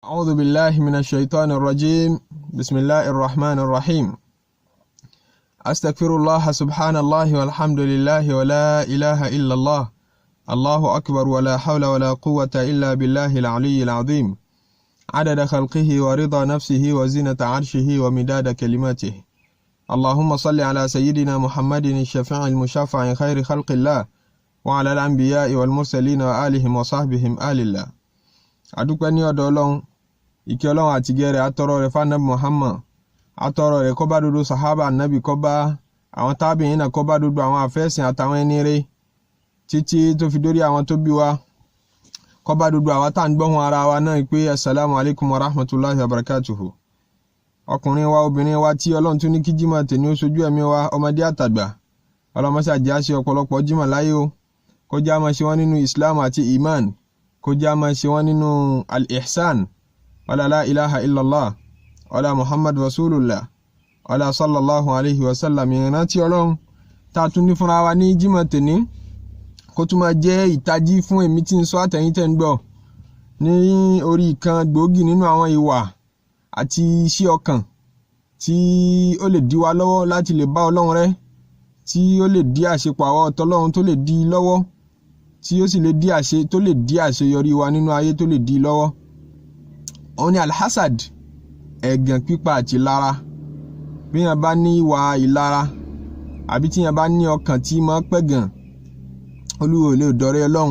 أعوذ بالله من الشيطان الرجيم. بسم الله الرحمن الرحيم. أستغفر الله سبحان الله والحمد لله ولا إله إلا الله. الله أكبر ولا حول ولا قوة إلا بالله العلي العظيم. عدد خلقه ورضا نفسه وزنة عرشه ومداد كلماته. اللهم صل على سيدنا محمد الشفيع المشفع خير خلق الله وعلى الأنبياء والمرسلين وآلهم وصحبهم آل الله. adúpẹ́ ní ọ̀dọ̀ Ọlọ́run, ìkẹ́ Ọlọ́run àti gẹ́rẹ́ atọ́rọ̀ rẹ̀ fún Ànábì Muhammad, atọ́rọ̀ rẹ̀ kó bá dodo sàhábà Ànábì, kó bá àwọn tábìín náà, kó bá dodo àwọn àfẹ́sìn àtàwọn ẹni rere títí tó fi dórí àwọn tó bí wa, kó bá dodo àwa tá ń gbọ́hùn ara wa náà pé assalamu alaikum wa rahmatullahi wa barakatuhu. Ọkùnrin wa, obìnrin wa tí Ọlọ́run tún ní kí jímọ̀ tèmi ó ṣojú ẹ̀mí wa, ọmọdé àtàgbà, Ọlọ́run ṣá jẹ́ á ṣe ọ̀pọ̀lọpọ̀ jímọ̀ láyé o, kó jẹ́ á máa ṣe wọ́n nínú Islam àti iman, kó jẹ́ á máa ṣe wọ́n nínú al-ihsan, wala la ilaha illallah, wala muhammad rasulullah, wala sallallahu alaihi wasallam. Ìrántí Ọlọ́run tá tún ní fúnra wa ní jímọ̀ tèní kó tún máa jẹ́ ìtají fún èmi tí ń sọ àtẹ̀yin tẹ́ ń gbọ́ ní orí kan gbòógì nínú àwọn ìwà àti iṣẹ́ ọkàn tí ó lè dí wa lọ́wọ́ láti lè bá Ọlọ́run rẹ́, tí ó lè dí àṣepọ̀ àwa ọ̀tọ̀lọ́run tó lè dí lọ́wọ́, tí ó sì lè dí àṣeyọrí wa nínú ayé tó lè dí lọ́wọ́. Òun ni alhassad, ẹ̀gàn pípa àti ìlara. Bí yẹn bá ní ìwà ìlara àbí tí yẹn bá ní ọkàn tí máa pẹ̀gàn, Olúwa ò lè dọ̀rẹ́ Ọlọ́run,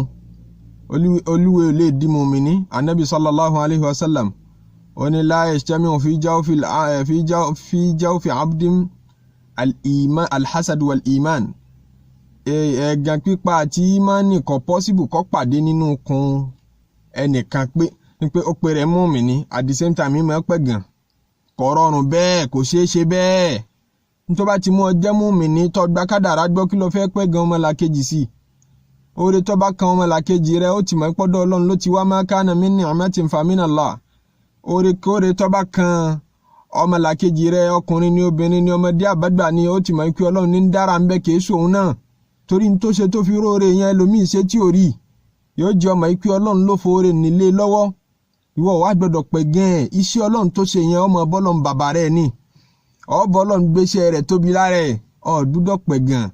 Olúwa ò lè di mùmínì. Ànábì sallallahu alaihi wasallam ó ní la yajtami'u fi jawfi abdin al-iman alhassad wal iman. Ẹ̀gàn pípa àti ìmánì kò possible kó pàdé nínú kun ẹnìkan pé ó pe rẹ̀ mùmínì at the same time máa pẹ̀gàn. Kò rọrùn bẹ́ẹ̀, kò ṣeé ṣe bẹ́ẹ̀. Nítorí bá ti mú ọ jẹ́ mùmínì tó gba kádàrá gbọ́, kí ló fẹ́ pẹ̀gàn ọmọlàkejì sí? Oore tó bá kan ọmọlàkejì rẹ̀ ó ti mọ̀ pọ́dọ̀ Ọlọ́run ló ti wá, ma kana min ni'matin fa min Allah. Oore kóore tó bá kan ọmọlàkejì rẹ̀, ọkùnrin ni obìnrin ni ọmọdé àbágbà ni, ó ti mọ̀ pé Ọlọ́run ní ń dára ń bẹ́, kìí sóhun náà. Torí ní tó ṣe tó fi róore yẹn ẹlòmíì ṣe tí ò rí, yóò jẹ́ ọmọ pé Ọlọ́run ló fòore nílé lọ́wọ́. Ìwọ wá gbọ́dọ̀ pẹ̀gàn iṣẹ́ Ọlọ́run tó ṣe yẹn, ọmọ bọ́lọ́run bàbá rẹ̀ ni, bọ́lọ́run gbéṣẹ́ rẹ̀ tóbi lára ẹ̀, gbọ́dọ̀ pẹ̀gàn.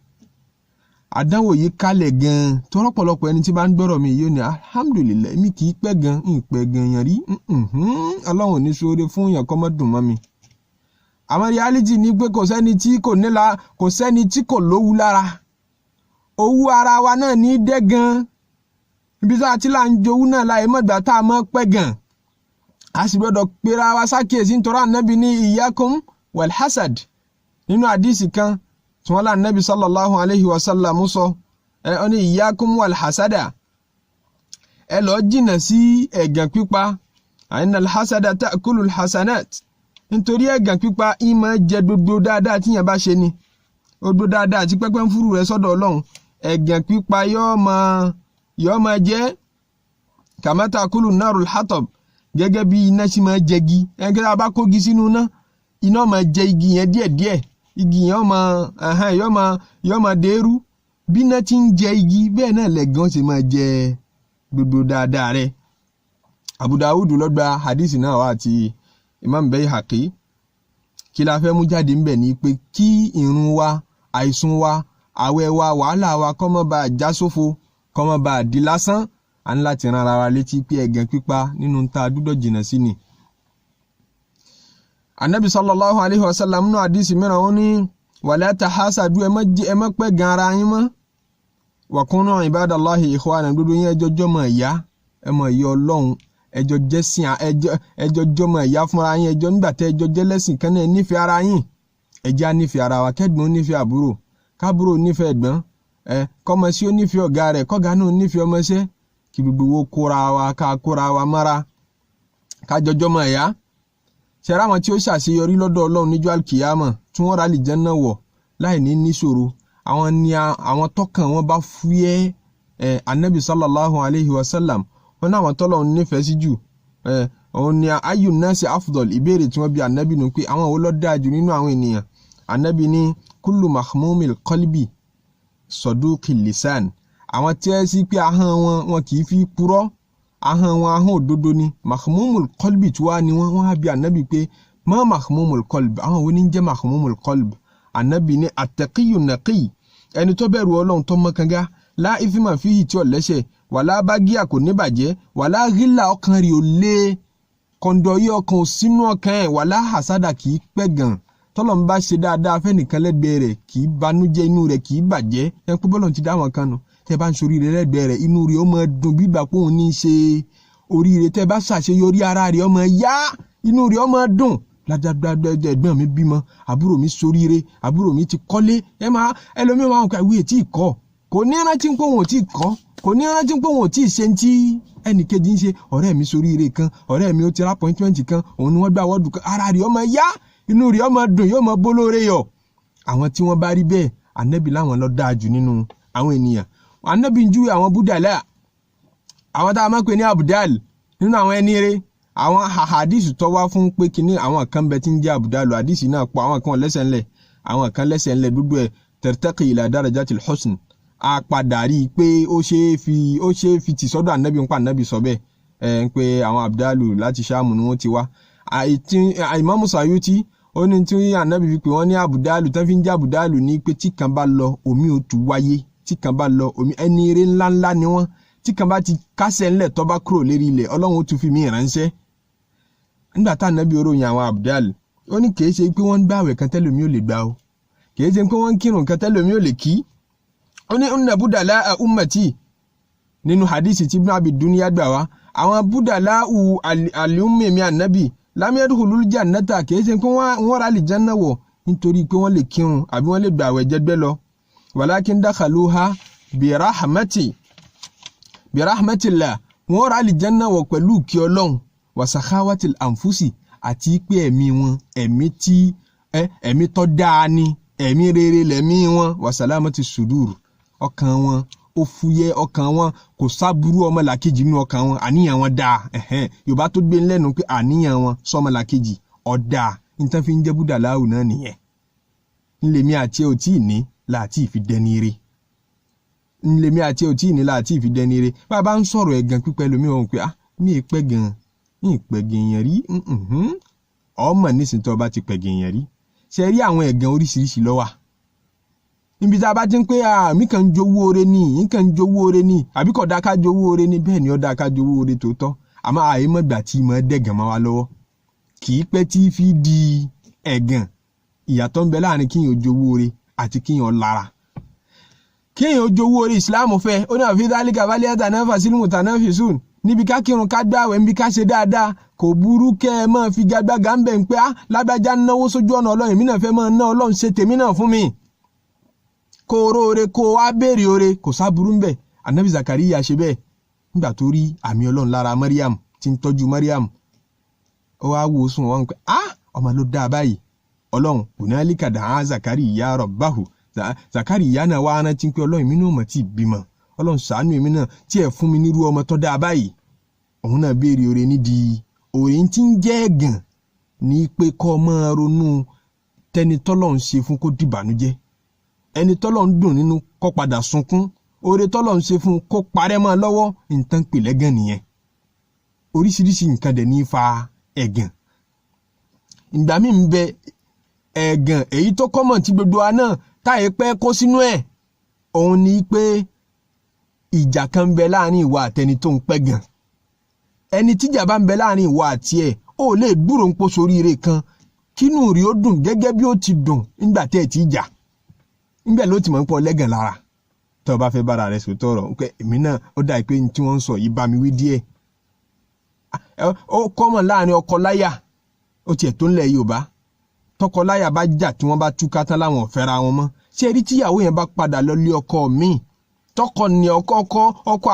Àdánwò yìí kálẹ̀ gan, tọ́rọ̀pọ̀lọpọ̀ ẹni tí bá ń gbọ́rọ̀ mi yóò ní alhamdulillah, mi kì í pẹ̀gàn, ìpẹ̀gàn yẹn rí, Ọlọ́run ò ní ṣoore fún yẹn kó má dùn mọ́ mi. Àmọ́ reality ni pé kò sẹ́ni tí kò lówú lára. Owú ara wa náà ní dẹ́gan, ibi tó àti là ń jowú náà láì mọ̀gbà tá a mọ́ pẹ̀gàn. A sì gbọ́dọ̀ pera wa sákèsí, nítorí Ànábì ní iyyakum wal hasad nínú àdísì kan tí wọ́n lá Ànábì sallallahu alaihi wasallam sọ, ó ní iyyakum wal hasada, ẹ lọ jìnà sí ẹ̀gàn pípa. Innal hasada ta'kulul hasanat, nítorí ẹ̀gàn pípa ìmọ̀ jẹ gbogbo dáadáa tí yẹn bá ṣe ni, gbogbo dáadáa àti pẹ́pẹ́ ń fúrú rẹ̀ sọ́dọ̀ Ọlọ́run. Ẹ̀gàn pípa yóò máa jẹ́ kama ta'kulun narul hatab, gẹ́gẹ́ bí iná sì máa jẹgi. Ẹgbẹ́ tá bá kógi sínú iná máa jẹ igi yẹn díẹ̀díẹ̀, igi yẹn yóò máa dẹ́rú. Bí iná ti ń jẹ igi, bẹ́ẹ̀ náà lẹ̀gàn sì máa jẹ gbogbo dáadáa rẹ̀. Abu Dawud ló gba hadith náà wá àti Imam Bayhaqi. Kí la fẹ́ mú jáde ńbẹ̀ ni pé kí ìrun wa, àìsùn wa, àwẹ̀ wa, wàhálà wa kó má bàa já sófo, kó má bàa di lásán. A ní láti rán ara wa létí pé ẹ̀gàn pípa nínú ta dúdọ̀ jìnà sí ni. Ànábì sallallahu alaihi wasallam nínú àdísì mìíràn ó ní wala tahasadu, ẹ má pẹ̀gàn ara yín mọ́. Wa kunu ibadallahi ikhwana, gbogbo yín ẹjọ́ jọmọ ìyá, ẹmọ ìyá Ọlọ́run, ẹjọ́ jẹ́sìn, ẹjọ́ jọmọ ìyá fúnra yín, ẹjọ́ nígbà tẹ́ ẹjọ́ jẹ́ lẹ́sìn kan náà, nífẹ̀ẹ́ ara yín. Ẹjẹ́ á nífẹ̀ẹ́ ara wa, kẹ́gbọ́n nífẹ̀ẹ́ àbúrò, kábúrò nífẹ̀ẹ́ ẹ̀gbọ́n, kọ́mọsí ó nífẹ̀ẹ́ ọ̀gá rẹ̀, kọ́gá náà nífẹ̀ẹ́ ọmọṣẹ́. Kí gbogbo wo kóra wa mára, ká jọjọ́ mọ̀ ẹ̀yá. Ṣẹ̀rá àwọn tí ó ṣàṣeyọrí lọ́dọ̀ Ọlọ́run níjọ́ alkiyama, tí wọ́n rà àlìjánnà wọ̀ láì ní níṣòro, àwọn ni àwọn tọ́kàn wọn bá fúyẹ́. Ànábì sallallahu alaihi wasallam wọn náà àwọn tọ́lọ́run nífẹ̀ẹ́ sí jù, òun ni ayyun nasi afdal. Ìbéèrè tí wọ́n bi Ànábì nù pé àwọn wo ló dáa jù nínú àwọn ènìyàn. Ànábì ní kullu mahmumil qalbi saduqil lisan, àwọn tí ẹ sí pé ahọ́n wọn kì í fi purọ́, ahọ́n wọn ahọ́n òdodo ni mahmumul qalbi tí wá ni wọ́n á bi ànábì pé ma mahmumul qalbi àwọn wo ní jẹ́ mahmumul qalbi ànábì ní attaqiyyu naqi ẹni tó bẹ̀rù Ọlọ́run tó mọ́ kanga la ithma fihi tí ó lẹ́ṣẹ̀ wala bagiya kò ní bàjẹ́ wala ghilla ọkàn rí ó lé kọ̀ǹdọ̀ yìí ọkàn sínú ọkàn ẹ̀ wala hasada kì í pẹ́ gan tọ́lọ̀ ń bá ṣe dáadáa fẹ́nìkan lẹ́gbẹ̀ẹ́ rẹ̀ kì í banújẹ́ inú rẹ̀ kì í bàjẹ́ ẹ̀ pé bọ́lọ̀ ti dá wọn kan nù tẹ́ bá ń sori rẹ̀ lẹ́gbẹ̀ẹ́ rẹ̀ inú rẹ̀ ó máa dùn bí ìgbà pòun ní í ṣe oríire tẹ́ bá ṣàṣeyọrí ara rẹ̀ ó máa yá inú rẹ̀ ó máa dùn ládàgbàgbà ẹ̀gbọ́n mi bímọ àbúrò mi soríire àbúrò mi ti kọ́lé ẹlòmíì máa ń ka ìwé tí ì kọ́ kò ní rántí pé òun ò tí ì kọ́ kò ní rántí pé òun ò tí ì ṣe ti ẹnìkejì ń ṣe ọ̀rẹ́ mi soríire kan ọ̀rẹ́ mi ó ti ra appointment kan òun ni wọ́n gbà wọ́ọ̀dù kan ara rẹ̀ ó máa yá inú rẹ̀ ó máa dùn yóò máa bólóore yọ àwọn tí wọ́n bá rí bẹ́ẹ̀ ànábì láwọn ló dáa jù nínú àwọn ènìyàn ànábì ń júwe àwọn búdàlá àwọn tá a máa pè ní abudal nínú àwọn ẹni rẹ̀ àwọn hadisi tó wá fún pé kíní àwọn kan bẹ tí ń jẹ́ abudalu hadisi náà pọ̀ àwọn kan lẹ́sẹ̀ ńlẹ̀ àwọn kan lẹ́sẹ̀ ńlẹ̀ dúdú ẹ̀ tartaqi ila darajatil husn a padà rí i pé ó ṣe é fi tì sọ́dọ̀ ànábì ń pa ànábì sọ bẹ́ẹ̀ ń pé àwọn abudalu láti Ṣáàmù ni wọ́n ti wá Imam Sayuti ó ní tí ànábì fi pé wọ́n ní abudalu tán fi ń jẹ́ abudalu ní pé tí kan bá lọ omi ò tún wáyé tí kan bá lọ omi ẹni eré ńláńlá ni wọ́n tí kan bá ti kásẹ̀ ńlẹ̀ tó bá kúrò lérí ilẹ̀ Ọlọ́run ó tún fi mí ránṣẹ́ nígbà tá ànábì oróyìn àwọn abdal ó ní kìí ṣe pé wọ́n ń gbààwẹ̀ kan tẹ́lómi ò lè gbà ó kìí ṣe pé wọ́n ń kírun kan tẹ́lómi ò lè kí ó ní inna budala ummati nínú hadisi tí Ibn Abi Dunya gbà wá àwọn budala al-ummami ànábì lam yadkhulul jannata kìí ṣe pé wọ́n ra àlìjánnà wọ̀ nítorí pé wọ́n lè kírun àbí wọ́n lè gbààwẹ̀ jẹ́gbẹ́ lọ walakin dakhaluha bi rahmatillah wọ́n ra àlìjánnà wọ̀ pẹ̀lú kí Ọlọ́run wasakhawatil anfusi àti pé ẹ̀mí tó dáa ni ẹ̀mí rere lẹ̀mí wọn wasalamati sudur ọkàn wọn ó fúyẹ́ ọkàn wọn kò sábúrú ọmọlàkejì nínú ọkàn wọn àníyàn wọn dáa Yorùbá tó gbé lẹ́nu pé àníyàn wọn sọmọlàkejì ọ̀dà nítorí fi ń jẹ́ búdà láwù náà nìyẹn ńlẹ̀mí àti ẹ̀ ò tí ì ní láti ìfi dẹni re ńlẹ̀mí àti ẹ̀ ò tí ì ní láti ìfi dẹni re bàbá ń sọ̀rọ̀ ẹ̀gàn pípẹ́ lómi ọ̀hún pé mi ì pẹ́ gan-an ní ìpẹ̀gẹ̀yàn rí ọmọ nísìnyí tó bá ti pẹ̀gẹ̀yàn rí ṣe rí àwọn ẹ̀gàn oríṣiríṣi ló wà níbi tá a bá ti ń pé mi kàn ń jowó ore ní yín kàn ń jowó ore ní àbí kò dáa ká jowó ore ní bẹ́ẹ̀ ni ó dáa ká jowó ore tòótọ́ àmọ́ àìmọ̀gbà tí mo dẹ̀gàn mọ́ wa lọ́wọ́ kì í pẹ́ tí fi di ẹ̀gàn ìyàtọ̀ ń bẹ láàrin kíyàn jowó ore àti kíyàn lára kíyàn jowó ore ìsìláàmù fẹ́ ó ní àfi dálíkà válé àtànáfàsílù mùtànáfìsùn níbi ká kírun ká gbààwẹ̀ níbi ká ṣe dáadáa kò burú kẹ́ ẹ máa fi gagbága ń bẹ̀ ń pé lágbájá náwó sójú ọ̀nà Ọlọ́run èmi náà fẹ́ máa ná Ọlọ́run ṣe tèmi náà fún mi kó oore kó wá béèrè oore kò sáburú ń bẹ̀ Ànábì Zakariya ṣe bẹ́ẹ̀ nígbà tó rí àmì Ọlọ́run lára Mariam tí ń tọ́jú Mariam ó wá wò sùn wọn pé ọmọ ló dáa báyìí Ọlọ́run hunalika da'a Zakariya rabbahu Zakariya náà wá rántí pé Ọlọ́run èmi náà mọ̀ tí ì bímọ Ọlọ́run ṣàánú èmi náà tí ẹ fún mi nírú ọmọ tó dáa báyìí òun náà béèrè oore nídìí oore tí ń jẹ́ ẹ̀gàn ní pé kọ́ máa ronú tẹni tọ́lọ́run ṣe fún kó dìbànújẹ́ ẹni tọ́lọ́run dùn nínú kó padà sunkún oore tọ́lọ́run ṣe fún kó parẹ́ mọ́ lọ́wọ́ nǹkan pè lẹ́gàn nìyẹn oríṣiríṣi nǹkan dẹ̀ ní fa ẹ̀gàn ìgbà míì ń bẹ ẹ̀gàn èyí tó kọ́mọ̀ tí gbogbo wa náà táyé pẹ́ kó sínú ẹ̀ òun ni pé ìjà kan ń bẹ láàrin ìwà àtẹni tó ń pẹ́gàn ẹni tíjà bá ń bẹ láàrin ìwà àti ẹ̀ ó lè gbúrò ń pòṣò oríire kan kínú rí ó dùn gẹ́gẹ́ bí ó ti dùn nígbà tẹ́ ẹ̀ tí jà níbẹ̀ ló ti mọ̀ ń pọ̀ lẹ́gàn lára tó o bá fẹ́ bára rẹ̀ sòtọ́ ọ̀rọ̀ pé èmi náà ó dà pé tí wọ́n ń sọ yìí bá mi wí díẹ̀ ó kọ́mọ̀ láàrin ọkọ láyà ó tiẹ̀ tó ń lẹ̀ Yorùbá tọkọ láyà bá jà tí wọ́n bá túká tán láwọn ò fẹ́ra wọn mọ́ ṣé rí tíyàwó yẹn bá padà lọ lé ọkọ míì tọkọ ní ọkọ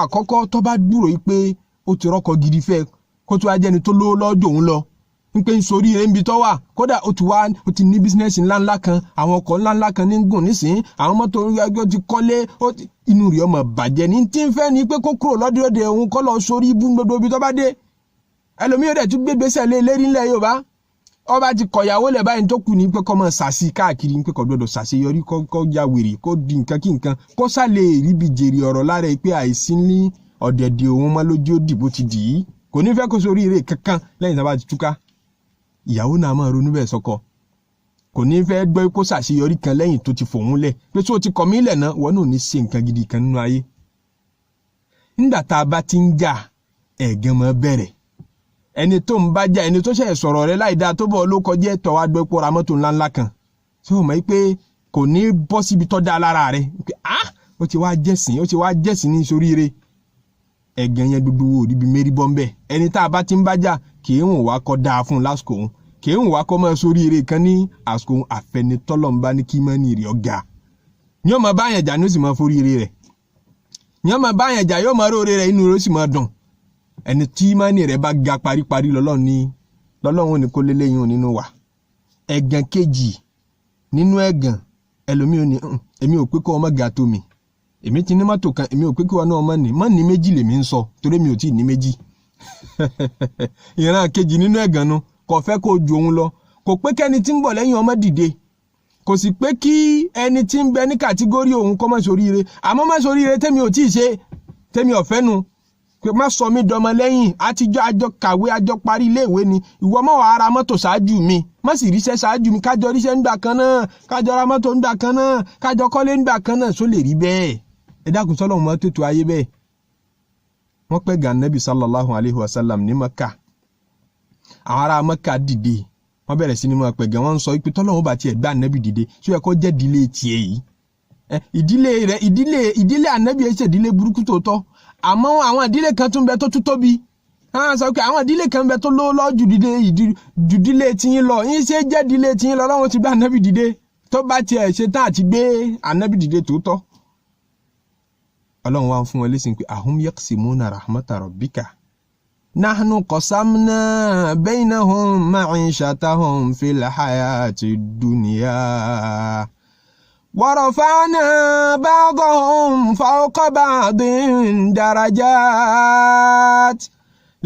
àkọ́kọ́ tó bá gbúrò yìí pé ó ti rọ́kọ gidi fẹ́ kó tó wá jẹ́ni tó lówó lọ́jọ́ òun lọ ń pé ń sorí rẹ̀ níbi tó wà kódà ó ti ní bísínẹ́sì ńláńlá kan àwọn ọkọ̀ ńláńlá kan ní gùn nísìnyí àwọn mọ́tò ó ti kọ́lé inú rẹ̀ ọmọ bàjẹ́ ní tí ń fẹ́ ni pé kó kúrò lọ́dọọdẹ òun kọ́ lọ sórí ibú gbogbo ibi tó bá dé ẹlòmíì rẹ̀ tún gbégbèsè lé lérí ńlẹ̀ Yorùbá ọba ti kọ̀yàwó lẹ̀ báyìí tó kù ní pé kọ́ mọ̀ sàṣì káàkiri ń pé kọ́ gbọ́dọ̀ ṣàṣeyọrí kọ́ ya wèrè kó di nǹkan kí nǹkan kó sálè ríbi jèrè ọ̀rọ̀ lára pé àìsí ní ọ̀dẹ̀dẹ̀ òun mọ́ lójú ó dìbò ti dì í kò ní fẹ́ kó sórí ire kankan lẹ́yìn tí wọ́n bá ti túká ìyàwó náà máa ronú bẹ́ẹ̀ sọ́kọ kò ní fẹ́ gbọ́ kó ṣàṣeyọrí kan lẹ́yìn tó ti fòun lẹ̀ pé tó ti kọ̀ mí lẹ̀ náà wọ́n náà ní ṣe nǹkan gidi kan nínú ayé nígbà tá a bá ti ń jà ẹ̀gàn máa bẹ̀rẹ̀ ẹni tó ń bá jà ẹni tó ṣẹ̀ sọ̀rọ̀ rẹ láì dáa tó bọ̀ ló kọjá ẹ̀tọ́ wa gbé pọ́ra mọ́tò ńláńlá kan ṣé o mọ̀ pé kò ní bọ́ síbi tó dá lára rẹ pé ó ti wá jẹ́sìn ní soríire ẹ̀gàn yẹn gbogbo wo òdìbí mérí bọ́m̀bẹ́ ẹni tá a bá ti ń bá jà kì í hùn wá kọ́ dáa fún un lásìkò òun kì í hùn wá kọ́ mọ́ soríire kan ní àsìkò òun àfẹnitọ́lọ́mbá ní kí mọ́ ní ìrì ọ̀gá ní ọmọ báyẹn jà ní ó sì mọ́ foríire rẹ̀ ní ọmọ báyẹn jà yóò mọ́ róore rẹ̀ inú rẹ̀ ó sì mọ́ dùn ẹni tí mọ́ni rẹ̀ bá ga paríparí lọ́lọ́run ní kó lélẹ́yìn nínú wa ẹ̀gàn kejì nínú ẹ̀gàn ẹlòmíì ò ní èmi ò pé kó ọmọ ga tó mi èmi ti ní mọ́tò kan èmi ò pé kí wọn náà mọ́ ní méjì lèmi ń sọ torí mi ò tí ì ní méjì ìran kejì nínú ẹ̀gàn nu kò fẹ́ kó ju òun lọ kò pé kẹ́ni tí ń bọ̀ lẹ́yìn ọmọ dìde kò sì pé kí ẹni tí ń bẹ ní kàtígórì òun kọ́ mọ́ soríire àmọ́ mọ́ soríire tẹ́mi ò tí ì ṣe tẹ́mi ọ̀fẹ́ nu pé má sọ mí dọmọ lẹ́yìn àtijọ́ àjọ kàwé àjọ parí iléèwé ni ìwọ mọ̀ wàá ra mọ́tò ṣáájú mi má sì ríṣẹ́ ṣáájú mi kájọ ríṣẹ́ ńgbà kan náà kájọ ra mọ́tò ńgbà kan náà kájọ kọ́lé ńgbà kan náà só lè rí bẹ́ẹ̀ ẹ dákun sọ́lọ́ mọ́ tètò ayé bẹ́ẹ̀ wọ́n pẹ́ gan Nabi sallallahu alayhi wa sallam ní Mẹ́kà àwọn ará Mẹ́kà dìde wọ́n bẹ̀rẹ̀ sí ní mọ́ pẹ́ gan wọ́n sọ pé tọ́lọ́wọ́n bá tiẹ̀ gbá Nabi dìde ṣó yẹ kó jẹ́ ìdílé tiẹ̀ yìí ìdílé Ànábì ẹ̀ ṣe ìdílé burúkú tòótọ́ àmọ́ àwọn ìdílé kan tún bẹ tó tún tóbi sọ pé àwọn ìdílé kan bẹ tó lówó lọ́ọ́ ju ìdílé tiyín lọ yín ṣe jẹ́ ìdílé tiyín lọ lọ́wọ́ ti gbá Ànábì dìde tó bá tiẹ̀ ṣe tán àti gbé Ànábì dìde tòótọ́ ọlọ́run wá ń fún wọn lẹ́sìn pé ahum yaqsimuna rahmata rabbika nahnu qasamna baynahum ma'ishatahum fil hayati dunya wa rafa'na ba'dahum fawqa ba'din darajat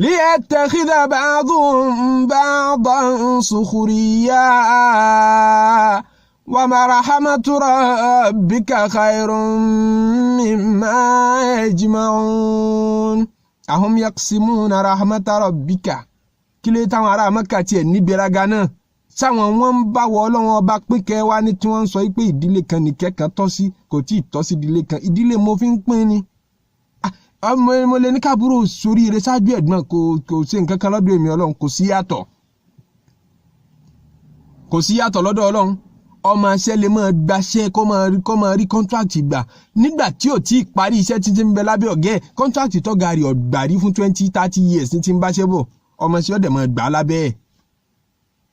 liyattakhidha ba'dhum ba'dan sukhriya وما رحمة ربك خير مما يجمعون أهم يقسمون رحمة ربك kílé táwọn ará Mẹ́kà tiẹ̀ níbẹ̀rẹ̀gà náà sáwọn wọn ń bá wọ Ọlọ́run ọba pín kẹ́ wá ní tí wọ́n ń sọ pé ìdílé kan ní kẹ́kàn tọ́ sí kò tí ì tọ́ sí ìdílé kan ìdílé mo fi ń pín ni mo lè ní káàbúrò sórí ire ṣáájú ẹ̀gbọ́n kò sí nǹkan kan lọ́dọ̀ èmi Ọlọ́run kò sí yàtọ̀ lọ́dọ̀ Ọlọ́run ọmọ iṣẹ́ lè máa gbaṣẹ́ kó máa rí kọ́ńtrákìtì gbà nígbà tí ò tí ì parí iṣẹ́ títí ń bẹ lábẹ́ ọ̀gá ẹ̀ kọ́ńtrákìtì tọ́ga rí ọ̀gbà rí fún 20-30 years ní ti ń báṣẹ́ bọ̀ ọmọ iṣẹ́ ọ̀dẹ̀ máa gbà lábẹ́ ẹ̀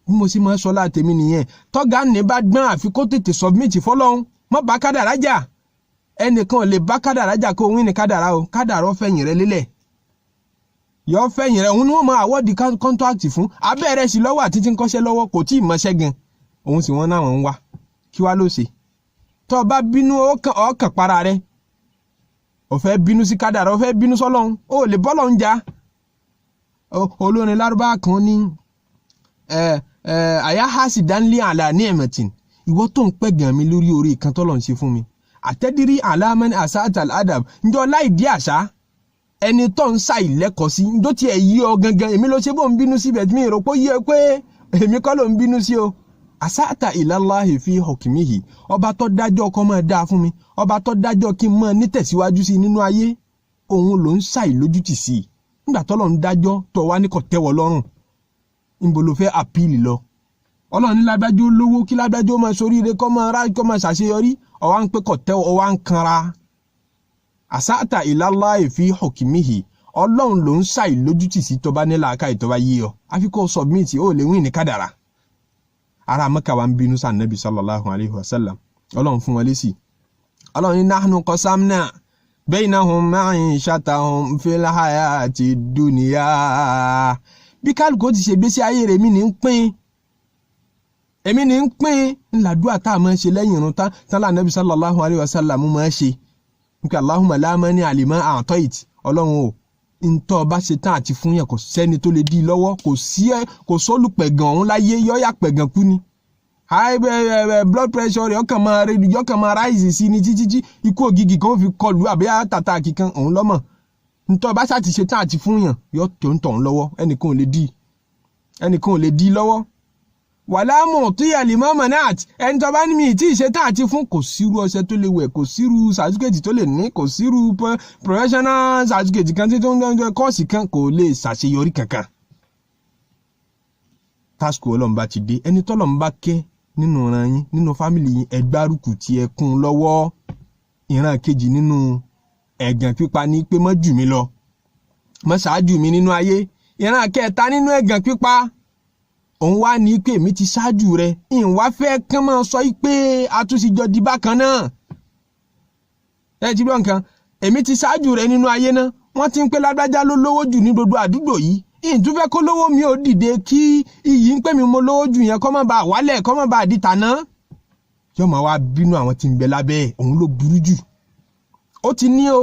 bí mo sì máa sọ látẹ̀mí nìyẹn tọ́ga ní bá gbọ́n àfi kó tètè submit fọlọ́hún mọ́ bá kádàrá jà ẹnìkan ò lè bá kádàrá jà kó wín ní kádàrá o kádàrá fẹ̀yìn rẹ lélẹ̀ yọ fẹ̀yìn rẹ òun ni wọ́n máa awọ́ọ̀dì kọ́ńtrákìtì fún abẹ́rẹ́ sí lọ́wọ́ àti tí ń kọ́ṣẹ́ lọ́wọ́ kò tí ì mọṣẹ́ gan òun sì wọ́n náà wọ́n ń wá kí wá ló ṣe tó bá bínú ọkàn para rẹ ó fẹ́ bínú sí kádàrá ó fẹ́ bínú sọ́lọ́hun ó lè bọ́lọ́hun jà olórin lárúbá kan ní àyà hásì dánlé àlà ní ẹ̀mẹ̀tìn ìwọ tó ń pẹ́ gàn mí lórí orí kan tọ́lọ̀ ń ṣe fún mi àtẹ́dírí àlámẹ́ni àṣà àtàl adam njọ́ láì dí àṣà ẹni tó ń sa ìlẹ́kọ̀ọ́ sí njọ́ tiẹ̀ yí ọ gangan èmi ló ṣe bó ń bínú sí bẹ̀tí mi rò pé yí ẹ pé èmi kọ́ ló ń bínú sí o àsáàtà ìlàláhì fi hukmihi ọba tó dájọ́ ọkọ máa dáa fún mi ọba tó dájọ́ kí n máa nítẹ̀síwájú sí nínú ayé òun ló ń ṣàìlójútì sí i nígbà tọ́lọ̀ ń dájọ́ tó wá ní kò tẹ́wọ́ lọ́rùn níbo ló fẹ́ àpíìlì lọ ọlọ́run ní lágbájọ́ lówó kí lágbájọ́ máa soríire kọ́ máa ṣàṣeyọrí ọwá ń pé kò tẹ́wọ́ ọwá ń kanra àsáàtà ìlàláhì fi hukmihi ọlọ́run ló ń ṣàìlójútì sí tó bá ní làákàyè tó bá yé ọ àfi kó submit ó lè win ní kádàrá ará Mẹ́kà wa ń bínú sí Ànábì sallallahu alayhi wa sallam ọlọ́run fún wọn lésì ọlọ́run ní nahnu qasamna baynahum ma'ishatahum fil hayati dunya bí kálukú ti ṣe gbésí ayé rẹ̀ èmi ní ń pín ńlàdúrà tá a máa ṣe lẹ́yìn irun tán Ànábì sallallahu alayhi wa sallam máa ṣe nípa Allahumma la mani alima a'tait ọlọ́run o ntọ́ bá ṣe tán àti fún yẹn kò sẹ́ni tó lè dí lọ́wọ́ kò sólùpẹ̀gàn ọ̀hún láyé yọ́yà pẹ̀gàn kú ni high blood pressure rẹ̀ ọkàn máa rise sí ni títí ikú ògìgì kan fi kọlù àbí àtàtà kíkan òun lọ́mọ̀ ntọ́ bá ṣáà ti ṣe tán àti fún yàn yọ tó ń tọ̀ ń lọ́wọ́ ẹnìkan ò lè di lọ́wọ́ wàlá mu'tiya lima mana'at ẹni tó bá ní mi tí ì ṣe tán àti fún kò sírú ọṣẹ tó lè wẹ̀ kò sírú certificate tó lè ní kò sírú professional certificate kan tí tó ń dán kọ́ọ̀sì kan kò lè ṣàṣeyọrí kankan. tásìkò ọlọ́run bá ti dé ẹni tọ́lọ́run bá kẹ́ nínú ọ̀ràn yín nínú fámìlì yín ẹgbárùkù tí ẹ kún lọ́wọ́. ìran kejì nínú ẹ̀gàn pípa ní pé mọ́ jù mí lọ mọ́ ṣáájú mi nínú ayé. ìran kẹta nínú ẹ̀gàn pípa òun wá ní pé èmi ti ṣáájú rẹ ìwà fẹ́ kán máa sọ pé àtúnṣìjọ di bákan náà. ẹ ti gbọ́ nǹkan èmi ti ṣáájú rẹ nínú ayé náà wọ́n ti ń pé lágbájá ló lówó jù ní gbogbo àdúgbò yìí ìtúfẹ́ kó lówó mi ò dìde kí iyì ń pè mí mo lówó jù yẹn kọ́ mọ́ bá wálẹ̀ kọ́ mọ́ bá di tàná. yóò máa wá bínú àwọn tí ń bẹ lábẹ́ ẹ̀ òun ló burú jù. ó ti ní o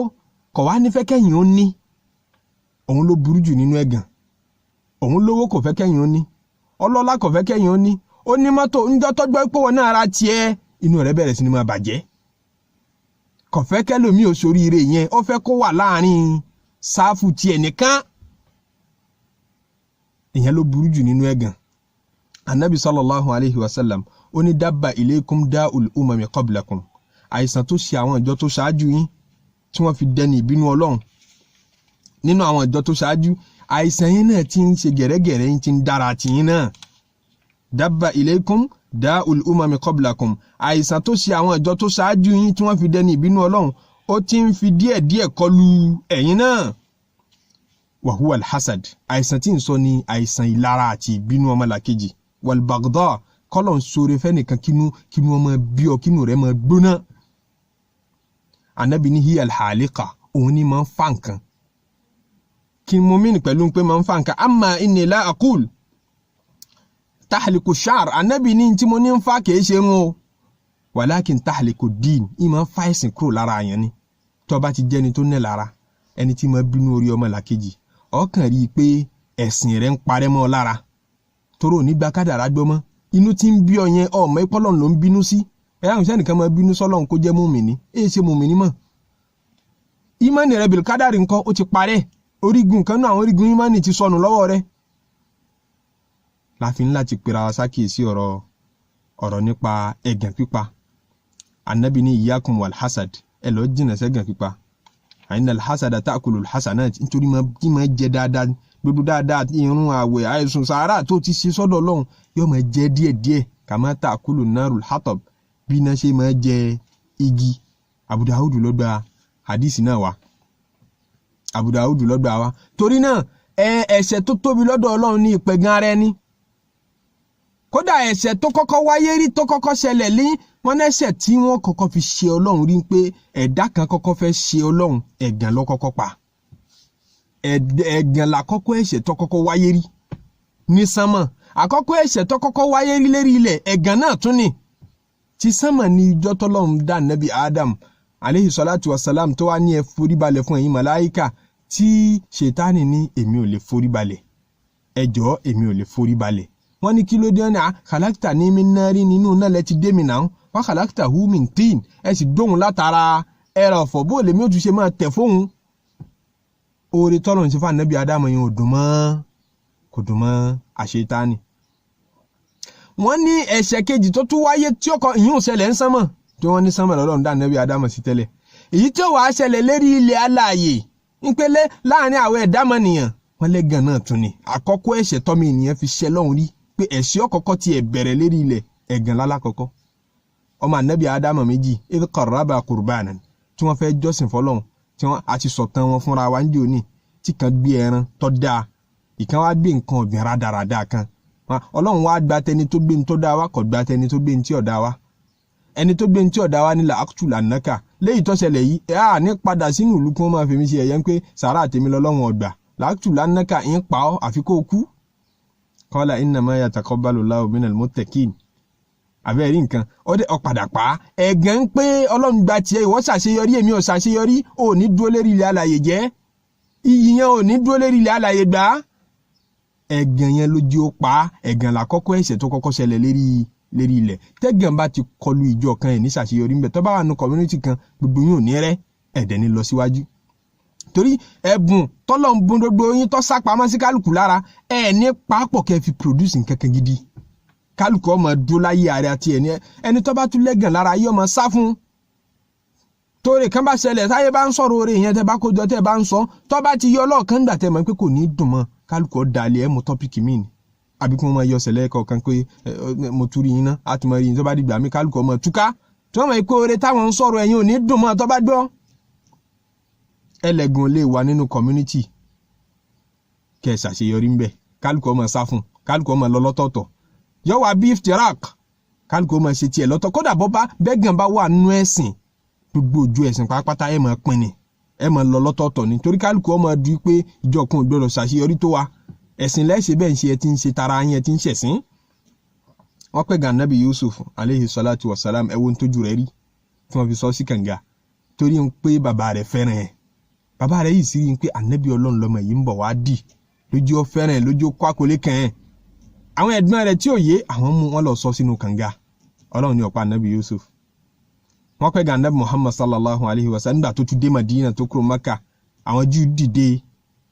kọ̀ wá ní fẹ́ kẹ́yìn ó ní òun ló burú jù nínú ẹ̀gàn. òun lówó kò fẹ́ kẹ́yìn ó ní ọlọ́lá kò fẹ́ kẹ́yìn ó ní ó ní mọ́tò ńjọ́ tọ́jọ́ pé wọn náà ra tiẹ̀ inú rẹ̀ bẹ̀rẹ̀ sí ni máa bàjẹ́. kò fẹ́ kẹ́lòmí ò ṣoríire yẹn ó fẹ́ kó wà láàrin sáfù tiẹ̀ nìkan. ìyẹn ló burú jù nínú ẹ̀gàn. anabi sallallahu alayhi wa sallam ó ní dabba ilaykum da'ul umami qablakum àìsàn tó ṣe àwọn ìjọ tó ṣáájú yín tí wọ́n fi dẹni ìbínú ọlọ́run nínú àwọn ìjọ tó ṣáájú àìsàn yín náà ti ń ṣe gẹ̀rẹ́gẹ̀rẹ́ yín ti ń dára tì yín náà. dabba ilaykum da'ul umami qablakum àìsàn tó ṣe àwọn ìjọ tó ṣáájú yín tí wọ́n fi dẹni ìbínú ọlọ́run ó ti ń fi díẹ̀díẹ̀ kọlu ẹ̀yin náà. wa huwa al-hasad àìsàn tí ń sọ ní àìsàn ìlara àti ìbínú ọmọlàkejì wal baghdha kọ́lọ̀ ń sóre fẹ́nìkan kínú ọmọ bí ọ kínú rẹ̀ máa gbóná. anabi ní hiya al-haliqa òun ní máa ń fa nǹkan. kí mo mí ní pẹ̀lú pé máa ń fa nǹkan amma inni la aqul tahliku sha'r anabi ní tí mo ní ń fa kìí ṣe wọn o walakin tahliku din ìmọ̀ ń fa ẹ̀sìn kúrò lára àyàn ni. tó bá ti jẹ́ni tó ní lára ẹni tí máa bínú orí ọmọlàkejì ọkàn rí i pé ẹ̀sìn rẹ̀ ń parẹ́ mọ́ ọ lára toró nígbà kádàrá gbọ́ mọ́ inú tí ń bí ọ yẹn ọmọ ìpọ́lọ́n ló ń bínú sí ẹ̀yà òṣìṣẹ́ nìkan máa bínú sọ́lọ́run kó jẹ́ mùmìnì èyí ṣe mùmìnì mọ́. ìmánì rẹ̀ bìl kádàrí nǹkan ó ti parẹ́ orígun kan náà àwọn orígun ìmánì ti sọnù lọ́wọ́ rẹ̀. láfi ńlá ti pera sákìyèsí ọ̀rọ̀ nípa ẹ̀gàn pípa. anabi ní iyyakum wal hasad ẹ lọ jìnà sẹ́gàn pípa. àyìn alhassada ta'kulu alhassanat nítorí máa jẹ dáadáa gbogbo dáadáa irun àwẹ̀ àìsùn sàárà tó ti ṣe sọ́dọ̀ Ọlọ́run yóò máa jẹ díẹ̀díẹ̀ kama ta'kulu narul hatab bí iná ṣe máa jẹ igi. Abu Dawud ló gba hadisi náà wá. Abu Dawud ló gbà wá. torí náà ẹ̀ṣẹ̀ tó tóbi lọ́dọ̀ Ọlọ́run ní ìpẹ̀gàn ara ẹni. kódà ẹ̀ṣẹ̀ tó kọ́kọ́ wáyé rí tó kọ́kọ́ ṣẹlẹ̀ ní wọ́n lẹ́ṣẹ̀ tí wọ́n kọ́kọ́ fi ṣe Ọlọ́run rí pé ẹ̀dá kan kọ́kọ́ fẹ́ ṣe Ọlọ́run ẹ̀gàn ló kọ́kọ́ pa. ẹ̀gàn làkọ́kọ́ ẹ̀ṣẹ̀ tó kọ́kọ́ wáyé rí ní sánmọ̀. àkọ́kọ́ ẹ̀ṣẹ̀ tó kọ́kọ́ wáyé rí lérí ilẹ̀ ẹ̀gàn náà tún ni. ti sánmọ̀ ní ìjọ tọ́lọ́run dá Nabi Adam aleyhi salatu wa salam tó wá ní ẹ foríbalẹ̀ fún ẹ̀yin màláíkà tí ṣètánì ní èmi ò lè foríbalẹ̀ ẹ jọ̀ọ́ èmi ò lè foríbalẹ̀. wọ́n ní kí ló dé ní khalaqta ní min nari nínú náà lẹ ti dé mi náà wa khalaqtahu min tin ẹ sì dóhun látara ẹ̀rọ ọ̀fọ̀ bó lèmi ò tún ṣe máa tẹ̀ fóun. oore tọ́lọ̀ ní fún Ànábì Ádámù yẹn kò dùn mọ́ àṣetánì. wọ́n ní ẹ̀ṣẹ̀ kejì tó tún wáyé tí ó kọ ìyún ṣẹlẹ̀ ń sánmọ̀ tí wọ́n ní sánmọ̀ lọ́lọ́run dá Ànábì Ádámù sí tẹ́lẹ̀. èyí tí ó wàá ṣẹlẹ̀ lérí ilẹ̀ alààyè ìpele láàrin àwọn ẹ̀dá mọ̀nìyàn wọ́n lẹ́gàn náà tún ni. àkọ́kọ́ ẹ̀ṣẹ̀ tọ́mọ ènìyàn fi ṣẹ lọ́hùn rí pé ẹ̀ṣẹ̀ ọ̀kọ̀ọ̀kọ̀ ti bẹ̀rẹ̀ lérí ilẹ̀ ẹ̀gàn lálákọ̀ọ́kọ́. ọmọ Ànábì Ádámù méjì idh qarraba qurbanan tí wọ́n fẹ́ jọ́sìn fọ́lọ́run tí wọ́n àti sọ̀tàn wọn fúnra wa ń jò ní tí kan gbé ẹran tó dáa ìkan wá gbé nǹkan ọ̀gbìn rádaràda kan. Ọlọ́run wá gba tẹni tó gbé ní tó dáa wá kò gba tẹni tó gbé ní tí ò dáa wá. ẹni tó gbé ní tí ò dáa wá ní la aqtulannaka léyìí tó ṣẹlẹ̀ yìí ní padà sínú ìlú kí wọ́n máa fi mí ṣe ẹ̀yẹ́ ń pé sàrà àtẹ̀mí lọ́lọ́run ọ̀gbà la aqtulannaka ń pa ọ́ àfi kó kú. qala innama yataqabbalu Allahu minal muttaqin àbẹ́ẹ̀rí nǹkan ó padà pa á. ẹ̀gàn ń pé Ọlọ́run gba tiẹ̀ ìwọ ṣàṣeyọrí èmi ò ṣàṣeyọrí ò ní dúró lérí ilẹ̀ alàyè jẹ́ iyì yẹn ò ní dúró lérí ilẹ̀ alàyè gbà á. ẹ̀gàn yẹn ló jí ó pa á. ẹ̀gàn làkọ́kọ́ ẹ̀ṣẹ̀ tó kọ́kọ́ ṣẹlẹ̀ lérí ilẹ̀. tẹ́gàn bá ti kọlu ìjọ kan ẹ̀ ní ṣàṣeyọrí ńbẹ tó bá wà nù community kan gbogbo yín ò ní rẹ́ ẹ̀dẹ̀ ní lọ síwájú. torí ẹ̀bùn tọ́lọ́run bùn gbogbo yín tó sápamọ́ sí kálukú lára ẹ̀ ní pàápọ̀ kẹ́ fi produce nǹkan kan gidi kálukú ọmọ dúró láyé ààrẹ àti ẹni tó bá tún lẹ́gàn lára yìí ọmọ sá fún torí kan bá ṣẹlẹ̀ táyé bá ń sọ̀rọ̀ oore yẹn tẹ́ bá kójọ tẹ́ bá ń sọ tó bá ti yọ ọlọ́ọ̀kan gbà tẹ́ mọ̀ pé kò ní dùn mọ́ kálukú ọ̀dàlẹ̀ ẹ̀ mú tọ́pìkì míì ni àbí kí wọ́n máa yọ ṣẹlẹ̀ kọ̀ọ̀kan pé mo tú rí yín ná àti mọ̀ rí yín tó bá dìgbà mí kálukú ọmọ túká tí wọ́n mọ̀ pé oore táwọn ń sọ̀rọ̀ ẹ̀yin ò ní dùn mọ́ tó bá gbọ́ ẹlẹ́gùn lè wà nínú community kẹ́ ẹ̀ ṣàṣeyọrí ńbẹ̀ kálukú ọmọ sá fún kálukú ọmọ lọ lọ́tọ̀ọ̀tọ̀ yọ wá beef tirak kálukú ọmọ ṣe tiẹ̀ lọ́tọ̀ kódà bọ́ bá bẹ́gàn bá wà nínú ẹ̀sìn gbogbo ojú ẹ̀sìn pátápátá ẹ̀ máa pín ni ẹ̀ máa lọ lọ́tọ̀ọ̀tọ̀ ni torí kálukú ọmọ du pé ìjọ kan ò gbọdọ̀ ṣàṣeyọrí tó wa ẹ̀sìn lẹ́sẹ̀ bẹ́ẹ̀ ń ṣe ẹ ti ń ṣe tara yín ẹ ti ń ṣẹ̀sìn. wọ́n pẹ́ gan Nabi Yusuf aleyhi salatu wa salam ẹ̀wọ̀n tójú rẹ̀ rí tí wọ́n fi sọ sí kànga torí ń pé bàbá rẹ̀ fẹ́ràn ẹ̀ bàbá rẹ̀ yìí sì rí pé ànábì ọlọ́run lọ́mọ yìí ń bọ̀ wá dì lójú ọ fẹ́ràn ẹ̀ lójú kó àkọlé kàn ẹ̀ àwọn ẹ̀gbọ́n rẹ̀ tí ò yé àwọn mú wọn lọ sọ sínú kànga ọlọ́run ní ọ̀pá ànábì Yusuf. wọ́n pẹ́ gan Nabi Muhammad sallallahu alayhi wa sallam nígbà tó tún dé Madina tó kúrò Maka àwọn Júù dìde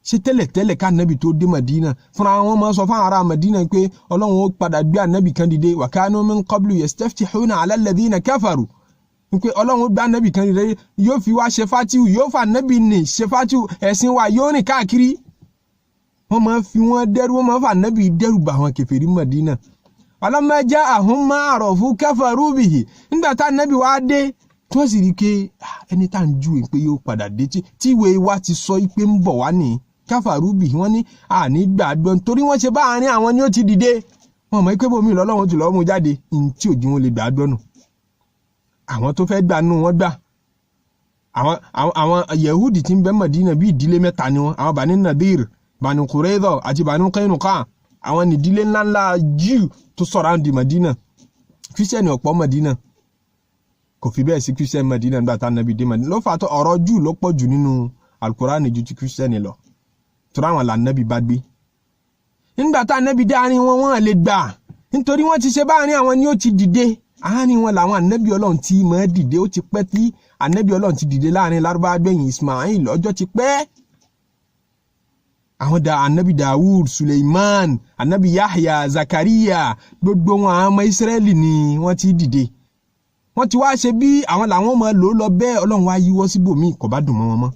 ṣé tẹ́lẹ̀ ká ànábì tó dé Madina fúnra wọn máa sọ fún ará Madina pé ọlọ́run ó padà gbé ànábì kan dìde wa kanu min qablu yastaftihuna ala alladhina kafaru pé ọlọ́run ó gbé ànábì kan dìde yóò fi wá ṣe fatihu yóò fa ànábì ní ṣe fatihu ẹ̀sìn wa yóò rìn káàkiri wọ́n máa fi wọ́n dẹ́rù wọ́n máa fa ànábì dẹ́rù bá àwọn kèfèrí Madina walamma ja'ahum ma arafu kafaru bihi nígbà tá ànábì wá dé tí wọ́n sì rí pé ẹni tá à ń júwe pé yóò padà dé tí ìwé wa ti sọ pé ń bọ̀ wá nìyí káfàrúbì wọ́n ní àní gbàgbọ́ torí wọ́n ṣe bá àárín àwọn ni ó ti dìde wọ́n mọ̀ pé bòmí lọ́lọ́run ti lọ́ọ́ mú jáde ní tí òjì wọn lè gbàgbọ́ nù àwọn tó fẹ́ gbà nù wọ́n gbà àwọn Yehudi tí ń bẹ Mádínà bí ìdílé mẹ́ta ni wọ́n àwọn Bani Nadir Bani Qurayza àti Bani Qaynuqa àwọn ìdílé ńláńlá Júù tó sọ̀rọ̀ àǹdí Mádínà kírísítẹ́nì ọ̀pọ̀ Mádínà kò fi bẹ́ẹ̀ sí kírísítẹ́nì Mádínà nígbà tá Ànábì dé Mádínà ló fà tó ọ̀rọ̀ Júù ló pọ̀ jù nínú Al-Qur'ani ju ti kírísítẹ́nì lọ tura wọn la Ànábì bá gbé nígbà tá Ànábì dé àárín wọn lè gbà nítorí wọ́n ti ṣe bá àárín àwọn ni ó ti dìde àárín wọn làwọn Ànábì Ọlọ́run tí máa dìde ó ti pẹ́ tí Ànábì Ọlọ́run ti dìde láàrin Lárúbáwá gbẹ̀yìn Ismail ọjọ́ ti pẹ́ àwọn Ànábì Dawud Suleiman Ànábì Yahya Zakariya gbogbo wọn àwọn ọmọ Israẹli ni wọ́n ti dìde wọ́n ti wá ṣe bí àwọn làwọn máa lò lọ bẹ́ẹ̀ Ọlọ́run wá yíwọ́ síbòmíì kò bá dùn mọ́ wọn mọ́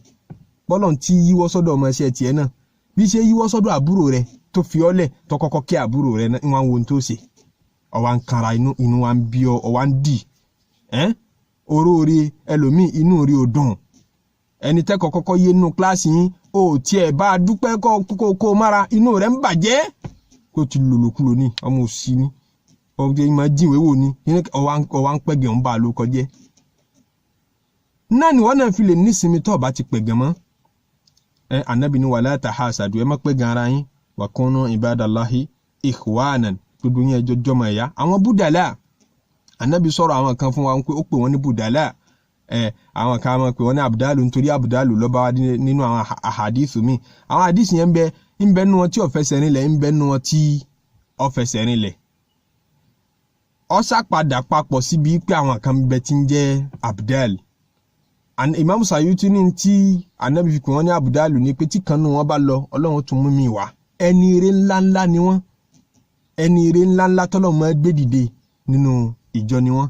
bọ́lọ̀ tí yíwọ́ sọ́dọ̀ ọmọ ẹṣẹ́ tiẹ̀ náà bí ṣe yíwọ́ sọ́dọ̀ àbúrò rẹ̀ tó fi ọ́lẹ̀ tó kọ́kọ́ kí àbúrò rẹ̀ ní wọn wo tó ṣe ọwá ń kanra inú wa ń bí ọwá ń dì oróore ẹlòmíì inú rí o dùn ẹni tẹ́kọ̀ọ́ kọ́kọ́ yé nínú kíláàsì yín ó tiẹ̀ bá a dúpẹ́ kó mára inú rẹ̀ ń bàjẹ́ kó ti lòlòkulò ní ọmọ òsì ní ọdún yìí máa jíwèé wò ní ọwá ń pẹ́gẹ̀ ń bá a ló kọjẹ́ náà ni wọ́n náà fi lè nísinmi tó bá ti pẹ̀gẹ̀ mọ́ Ànábì ní wala tahasadu ẹ má pẹ́gàn ara yín wa kunu ibadallahi ikhwanan gbogbo yín ẹjọ́ jọmọ ẹ̀yà àwọn búdàlá Ànábì sọ̀rọ̀ àwọn kan fún wa pé ó pè wọ́n ní búdàlá àwọn kan máa pè wọ́n ní abdalu nítorí abdalu ló bá wá nínú àwọn àhàdíìsù mi àwọn àhàdíìsù yẹn ń bẹ nínú wọn tí ó fẹsẹ̀ rinlẹ̀ ń bẹ nínú wọn tí ó fẹsẹ̀ rinlẹ̀ ó ṣàpadà papọ̀ síbi pé àwọn kan bẹ tí ń jẹ́ abdal Imam Sayuti ní tí Ànábì fi pè wọ́n ní abdalu ní pé tí kan nù wọ́n bá lọ Ọlọ́run tún mú mi wá ẹni ire ńláńlá ni wọ́n ẹni ire ńláńlá tọ́lọ̀ mọ́ gbé dìde nínú ìjọ ni wọ́n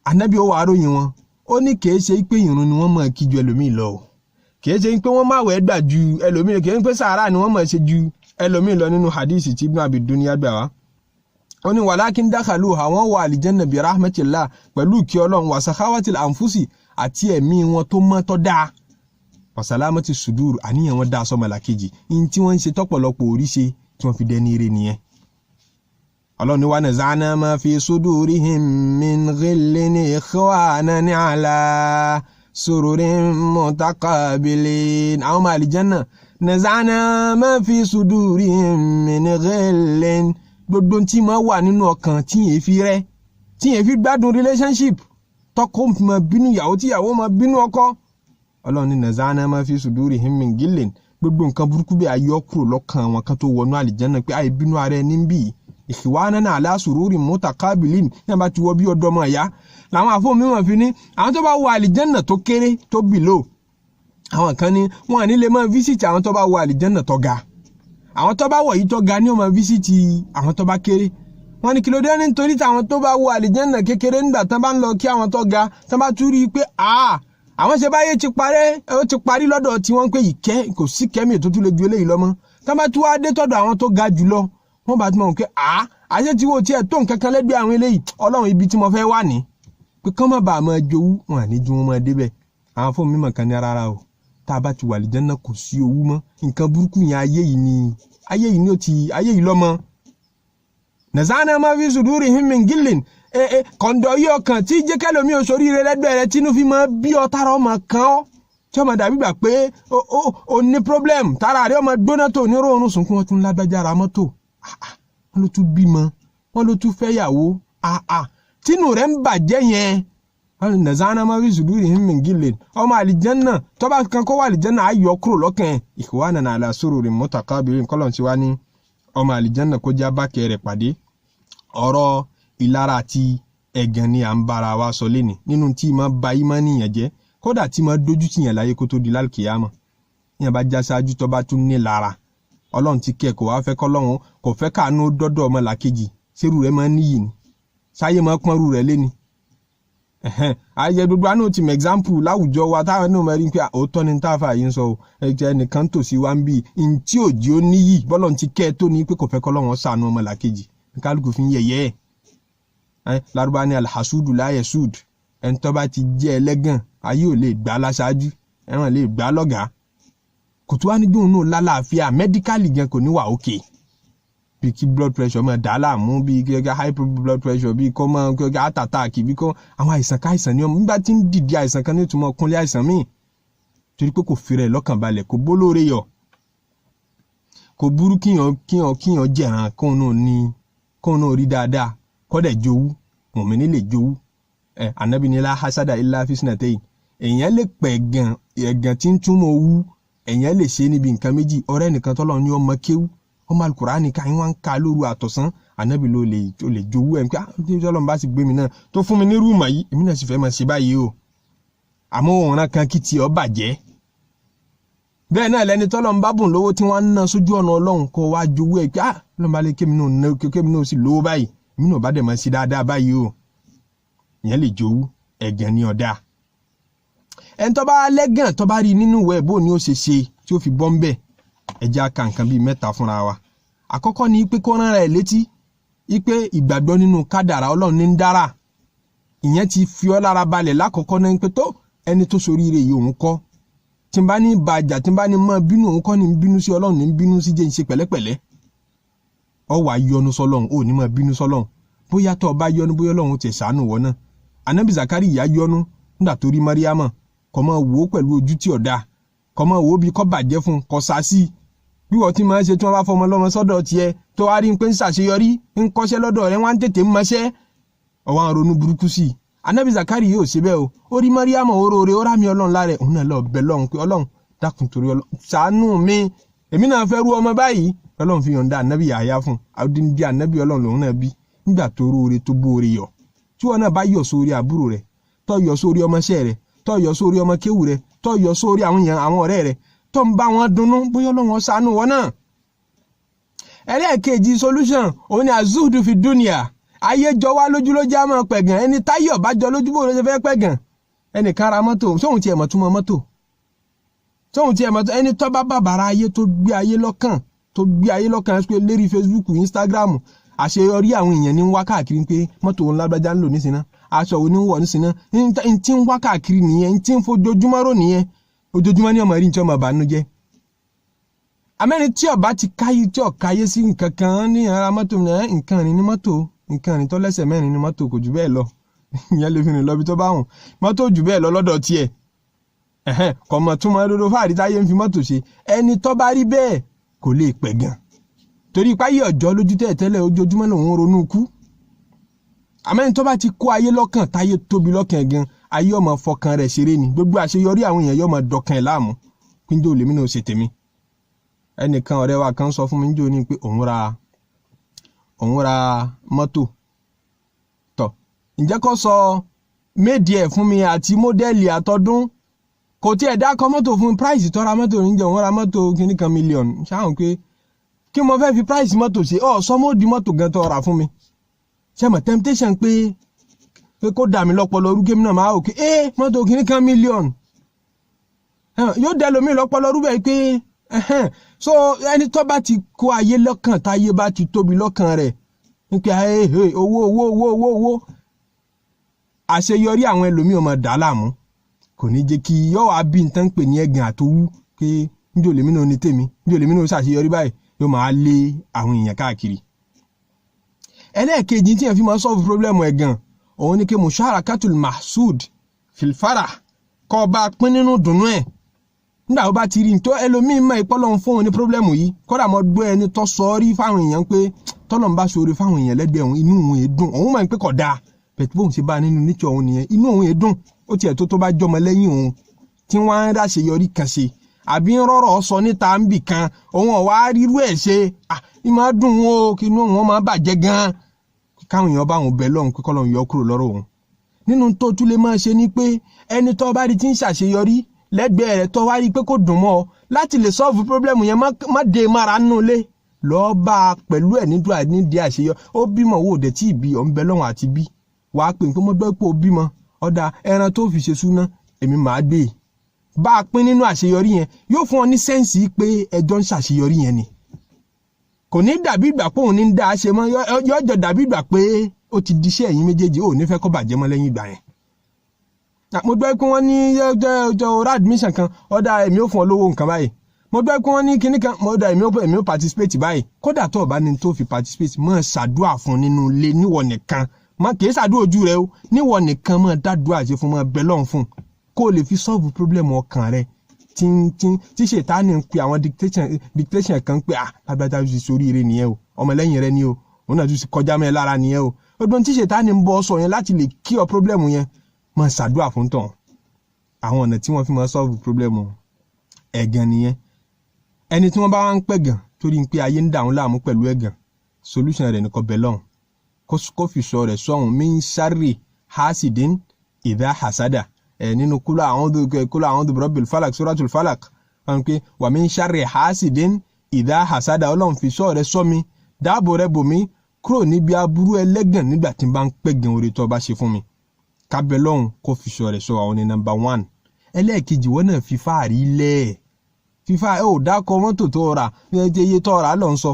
Ànábì ó wá ròyìn wọn ó ní kìí ṣe pé ìrun ni wọ́n mọ̀ kí ju ẹlòmíì lọ kìí ṣe pé wọ́n máa wẹ̀ gbà ju ẹlòmíì kìí ṣe pé sàárà ni wọ́n mọ̀ ṣe ju ẹlòmíì lọ nínú hadisi tí Ibn Abi Dunya gbà wá ó ní walakin dakhalu àwọn wọ àlìjẹ́nà bí rahmatillah pẹ̀lú kí Ọlọ́run wa sakhawatil anfusi àti ẹ̀mí wọn tó mọ́ tó dáa wa salamati sudur àníyàn wọn dáa sọmọlá kejì in tí wọ́n ń ṣe tọ́pọ̀lọpọ̀ orí ṣe tí wọ́n fi dẹni ire nìyẹn Ọlọ́run ní wa naza'na ma fi sudurihim min ghillin ikhwanan ala sururin mutaqabilin àwọn àlìjẹ́nà naza'na ma fi sudurihim min ghillin gbogbo tí ma wà nínú ọkàn tí yẹn fi rẹ́ tí yẹn fi gbádùn relationship tọkọ ma bínú ìyàwó tí ìyàwó ma bínú ọkọ Ọlọ́run ní nazana ma fi sudurihim min gillin gbogbo nǹkan burúkú bí ayọ́ kúrò lọ́kàn wọn kan tó wọnú àlìjánà pé àì bínú ara ẹni ń bì ikhwanana ala sururin mutaqabilin ní àbá ti wọ bí ọdọmọ ẹ̀yà làwọn àfọ mímọ̀ fi ní àwọn tó bá wọ àlìjánà tó kéré tó bìlò àwọn kan ní wọn ní lè máa visit àwọn tó bá wọ àlìjẹ́nà tó ga àwọn tó bá wọ̀ yìí tó ga ní ó máa visit àwọn tó bá kéré wọ́n ní kí ló dé nítorí táwọn tó bá wọ àlìjẹ́nà kékeré nígbà tán bá ń lọ kí àwọn tó ga tán bá tún rí i pé àwọn ṣe báyé ti parẹ́ ó ti parí lọ́dọ̀ tí wọ́n ń pè ìkẹ́ kò sí kẹ́mi tó tún lè ju eléyìí lọ mọ́ tán bá tún wá dé tọ́dọ̀ àwọn tó ga jù lọ wọ́n bá tún mọ̀ pé àṣẹ tí wò tiẹ̀ tó nǹkan kan lẹ́gbẹ̀ẹ́ àwọn eléyìí ọlọ́run ibi tí mo fẹ́ wà ní pé kán má bàa máa jowú wọn àní ju wọn máa débẹ̀ àwọn fún mi mọ̀ kan ní rárá o tá a bá ti wà àlìjẹ́nà kò sí owú mọ́ nǹkan burúkú yẹn ayé yìí lọ́mọ nazana ma fi sudurihim min gillin kọ̀ǹdọ̀ yìí ọkàn tí jẹ́ kẹ́lòmí òṣòrí rẹ lẹ́gbẹ̀ẹ́ rẹ tínú fi máa bí ọ tára ọmọ kan ọ́ tí ọmọ dàbí gbà pé o ní problem tára rẹ ọmọ gbóná tó ní rọrùn sunkún wọn tún lágbájá ra mọ́tò wọn ló tún bímọ wọn ló tún fẹ́yàwó tínú rẹ ń bàjẹ́ yẹn nazana ma fi sudurihim min gillin ọmọ àlìjẹ́nà tọ́ba kan kó wà àlìjẹ́nà ayọ̀ kúrò lọ́kàn ikhwanan ala sururin mutaqabilin kọ́lọ̀ tí wá ní ọmọ àlìjẹ́nà kó já bákẹ́ rẹ̀ pàdé ọ̀rọ̀ ìlara àti ẹ̀gàn ni à ń bára wa sọ léni nínú tí ma ba ìmánìyàn jẹ́ kódà tí ma dojú tìyàn láyé kó tó di lálkìyámà yẹn bá já ṣáájú tó bá tún ní lára ọlọ́run ti kẹ́ kò wá fẹ́ kọ́lọ́run kò fẹ́ káàánú dọ́dọ̀ ọmọ làkejì sẹ́rù rẹ̀ máa ń níyì ni sáyé máa pọ́nrú rẹ̀ léni ayé gbogbo àánú ti mọ example láwùjọ wa táwọn náà máa rí pé òótọ́ ni táfà yìí ń sọ ẹnìkan tòsí wa ń bì ní tí òjì ó níyì bọ́lọ̀ ti kẹ́ tó ní pé kò fẹ́ kọ́lọ́run ṣàánú ọmọ làkejì kálukú fi ń yẹ̀yẹ́ lárúbá ní alhasudu láyẹ̀ sud ẹni tó bá ti jẹ́ ẹlẹ́gàn ayé ò lè gbà láṣáájú ẹran lè gbà lọ́gàá kò tó wá ní gbóhùn náà lálàáfíà mẹ́díkàlì gan kò ní wà òkè bí kí blood pressure máa dà á láàmú bí kí high blood pressure bí kò máa kí heart attack bí kò àwọn àìsàn káìsàn ní ọmọ nígbà tí ń dìde àìsàn kan ní ìtumọ̀ kúnlé àìsàn míì torí pé kò fi rẹ̀ lọ́kàn balẹ̀ kò bólóore yọ kò burú kíyàn jẹ̀ràn kóun náà rí dáadáa kọ́dẹ̀ jowú mùmínì lè jowú Ànábì ní la hasada illa fisnatayn èèyàn lè pẹ̀ ẹ̀gàn tí ń túmọ̀ owú èèyàn lè ṣe níbi nǹkan méjì ọ̀rẹ́ nìkan tọ́lọ́ ní ọmọ kéwú ọmọ Al-Qur'ani ká yín wá ń ka lóru àtọ̀sán Ànábì ló lè jowú ẹ̀ ń pé Ọlọ́run bá sì gbé mi náà tó fún mi ní rúùmọ̀ yìí èmi náà sì fẹ́ máa ṣe báyìí o àmọ́ òun kan kí tiẹ̀ ọ bàjẹ́ bẹ́ẹ̀ náà lẹni tọ́lọ́ ń bá bùn lówó tí wọ́n ń ná sójú ọ̀nà Ọlọ́run kó wá jowú ẹ̀ pé Ọlọ́run bá lè kémi náà sì lówó báyìí èmi náà bá dẹ̀ máa ṣe dáadáa báyìí o ìyẹn lè jowú ẹ̀gàn ní ọ̀dà ẹni tó bá lẹ́gàn tó bá rí nínú ìwé bó ni ó ṣe tí ó fi bọ́ ń bẹ̀ ẹja ka nǹkan bíi mẹ́ta fúnra wa àkọ́kọ́ ni pé kó rán rẹ̀ létí pé ìgbàgbọ́ nínú kádàrá Ọlọ́run ní ń dára ìyẹn ti fi ọ́ lára balẹ̀ lákọ̀ọ́kọ́ náà pé tó ẹni tó soríire yìí òun kọ́ tí n bá ní bàjà tí n bá ní mọ́ bínú òun kọ́ ni ń bínú sí Ọlọ́run ní ń bínú sí jẹ́ ń ṣe pẹ̀lẹ́pẹ̀lẹ́ ọ wà yọnu sọ́lọ́run ò ní mọ́ bínú sọ́lọ́run bóyá tó bá yọnu bóyá Ọlọ́run ti ṣàánú wọ náà Ànábì Zakariya yọnu nígbà tó rí Mariama kò mọ́ wò ó pẹ̀lú ojú tí ọ̀dà kò mọ́ wò ó bí kò bàjẹ́ fún kò sásì bí wọ́n ti máa ń ṣe tí wọ́n bá fọmọ lọ́mọ sọ́dọ̀ tiẹ̀ tó wá rí pé ń ṣàṣeyọrí ń kọ́ṣẹ́ lọ́dọ̀ rẹ̀ wọ́n á tètè ń mọṣẹ́ ọwọ́ àwọn ronú burúkú sí i Ànábì Zakariya yóò ṣe bẹ́ẹ̀ o ó rí Mariama oróore ó rámi Ọlọ́run lára òun náà lọ bẹ̀ lọ́hùn pé Ọlọ́run dákun torí Ọlọ́run ṣàánú mi èmi náà fẹ́ rú ọmọ báyìí Ọlọ́run fi yọ̀ǹda Ànábì Yahya fún àdíndí Ànábì Ọlọ́run lòun náà bí nígbà tó róore tó bóore yọ tí wọn náà bá yọ sórí àbúrò rẹ̀ tó yọ sórí ọmọọṣẹ́ rẹ̀ tó yọ sórí ọmọ kéwù rẹ̀ tó yọ sórí àwọn ọ̀rẹ́ rẹ̀ tó ń bá wọn dunnú bóyá Ọlọ́run ṣàánú wọn náà. ẹlẹ́ẹ̀kejì solution òun ni azudu fi dunya ayé jọ wá lójú ló já máa pẹ̀gàn ẹni táyọ̀ bá jọ lójú bó ló ṣe fẹ́ pẹ̀gàn ẹnìkan ra mọ́tò sóhun tiẹ̀ mọ̀ túmọ̀ mọ́tò sóhun tiẹ̀ mọ̀ ẹni tó bá bàbàrà ayé tó gbé ayé lọ́kàn pé lérí Facebook Instagram àṣeyọrí àwọn èèyàn ní ń wá káàkiri pé mọ́tò òun lágbájá ń lò nísìnyá aṣọ òun ní ń wọ̀ nísìnyá ń tí ń wá káàkiri nìyẹn ń tí ń fojoojúmọ́ rò nìyẹn ojoojúmọ́ ní ọmọ rí ní tí ọmọ bànújẹ́ amẹ́ni tí ọba ti káyé tí ọ̀káyé sí nǹkan kan ní ara mọ́tò nǹkan rìn ní mọ́tò nǹkan rìn tó lẹ́sẹ̀ mẹ́rin ní mọ́tò kò jù bẹ́ẹ̀ lọ ìyẹn lè fi rìn lọ bí tó bá hùn mọ́tò jù bẹ́ẹ̀ lọ lọ́dọ̀ tiẹ̀ kọ̀mọ̀ tún mọ́ dodo fáàrí táyé ń fi mọ́tò ṣe ẹni tó bá rí bẹ́ẹ̀ kò lè pẹ̀ gan torí páyé ọjọ́ lójú tẹ́lẹ̀ ojoojúmọ́ lòun ronú kú àmẹ́ni tó bá ti kó ayé lọ́kàn táyé tóbi lọ́kàn gan ayé ọmọ fọkàn rẹ̀ ṣeré ni gbogbo àṣeyọrí àwọn èèyàn yóò máa dọkàn ẹ̀ láàmú pínjó lèmi náà ṣe tèmi ẹnìkan ọ̀rẹ́ wa kan sọ fún mi níjó ní pé òun ra mọ́tò tọ̀ ǹjẹ́ kó sọ méèdì ẹ̀ fún mi àti mọ́dẹ́lì àtọdún kò tiẹ̀ dákọ̀ mọ́tò fún price tó ra mọ́tò níjẹ́ wọ́n ra mọ́tò kìíní kan million ṣáwọn pé kí mo fẹ́ fi price mọ́tò ṣe sọmọ́ di mọ́tò gan tó ra fún mi ṣe mọ̀ temptation pé kó dà mí lọ́pọlọ orúkẹ́ mi náà máa òkè mọ́tò kìíní kan million yóò dẹ́ lómi lọ́pọlọ orúbẹ̀ pé so ẹni tó bá ti kó ayé lọ́kàn táyé bá ti tóbi lọ́kàn rẹ̀ nípa owó àṣeyọrí àwọn ẹlòmíì ọmọ dà láàmú kò ní jẹ́ kí yọ́ wá bí nǹkan pè ní ẹ̀gàn àtowú pé níjọ́ lèmi náà ní tèmi níjọ́ lèmi náà ṣàṣeyọrí báyìí yóò máa lé àwọn èèyàn káàkiri. ẹlẹ́ẹ̀kejì tí yẹn fi máa solve problem ẹ̀gàn òun ni kí musharakatul mahsud filfara kọ́ bá pín nínú dùnú ẹ̀ nígbà tó bá ti rí tó ẹlòmíì mọ̀ ìpọ́lọ̀ ń fún òun ní problem yìí kódà mo gbọ́ ẹni tó sọ rí fáwọn èèyàn pé tọ́lọ̀ ń bá ṣoore fáwọn èèyàn lẹ́gbẹ̀ẹ́ òun inú òun èdùn òun mọ̀ pé kò dáa bẹ̀tí bóun ṣe bá nínú níṣẹ́ òun nìyẹn inú òun èdùn ó tiẹ̀ tó bá jọmọ lẹ́yìn òun tí wọ́n á ráṣeyọrí kan ṣe àbí ń rọ́rọ̀ sọ níta ń bì kan òun ọ̀wá rírú ẹ̀ ṣe ìmọ̀ dùn wọn o kí inú wọn máa bàjẹ́ gan káwọn èèyàn bá wọn bẹ̀ lọ́hùn pé kọ́lọ́hùn yọ kúrò lọ́rọ̀ òun nínú tó tún lè máa ṣe ni pé ẹni tó bá rí tí ń ṣàṣeyọrí lẹ́gbẹ̀ẹ́ rẹ̀ tó wá rí pé kò dùn mọ́ ọ láti lè solve problem yẹn má dé mara nínú ilé lọ́ọ́ bá a pẹ̀lú ẹ̀ nídìí àṣeyọ ó bímọ owó òde tí ì bí ọ̀ ń bẹ lọ́hùn àti bí wàá pè pé mo gbọ́ pé ó bímọ ọ̀dà ẹran tó fi ṣe súná èmi máa gbé bá a pín nínú àṣeyọrí yẹn yóò fún ọ ní sẹ́ǹsì pé ẹjọ́ ń ṣàṣeyọrí yẹn ni kò ní dàbí ìgbà pé òun ní ń dá a ṣe mọ́ yọjọ́ dàbí ìgbà pé ó ti diṣẹ́ ẹ̀yin méjèèjì ò ní fẹ́ kó bàjẹ́ mọ́ lẹ́yìn ìgbà yẹn. mo gbọ́ pé wọ́n ní ọ̀rọ̀ admission kan ọ̀dà èmi ò fún ọ lówó nǹkan báyìí mo gbọ́ pé wọ́n ní kinní kan ọ̀dà èmi ò participate báyìí kódà tó o bá ní tó fi participate mọ́ ṣàdúrà fún nínú ilé níwọ̀ nìkan kì í ṣàdúrà ojú rẹ o níwọ̀ nìkan mọ́ dádúrà ṣe fún mọ́ bẹ́ lọ́hùn fún kó o lè fi solve problem ọkàn rẹ tí ṣètánì ń pe àwọn dictation kan pé lágbájá ti sórí ire nìyẹn o ọmọlẹ́yìn rẹ ni o òun náà tún ti kọjá mẹ́ lára nìyẹn o ọdún tí ṣètánì ń bọ́ sọ yẹn láti lè kí ọ problem yẹn mọ́ ṣàdúrà fún tán àwọn ọ̀nà tí wọ́n fi mọ́ solve problem ẹ̀gàn nìyẹn ẹni tí wọ́n bá wá ń pẹ̀gàn torí pé ayé ń dà wọ́n láàmú pẹ̀lú ẹ̀gàn solution rẹ̀ nìkan bẹ̀ lọ́hùn kó fi sọ rẹ̀ sọ́hùn min sharri hasidin idha hasada nínú kúlọ̀ àwọn birabbil falak suratul falak wọn pé wà min sharri hasidin idha hasada ọlọ́run fi sọ rẹ̀ sọ mi dáàbò rẹ̀ bò mí kúrò níbi aburú ẹlẹ́gàn nígbà tí n bá ń pẹ̀gàn oore tó bá ṣe fún mi kábẹ́ lọ́hùn kó fi sọ rẹ̀ sọ àwọn ní number 1 ẹlẹ́ẹ̀kejì wọn náà fi fáàrí lẹ̀ fífa ò dákọ̀ mọ́tò tó rà iye tó rà lọ́n sọ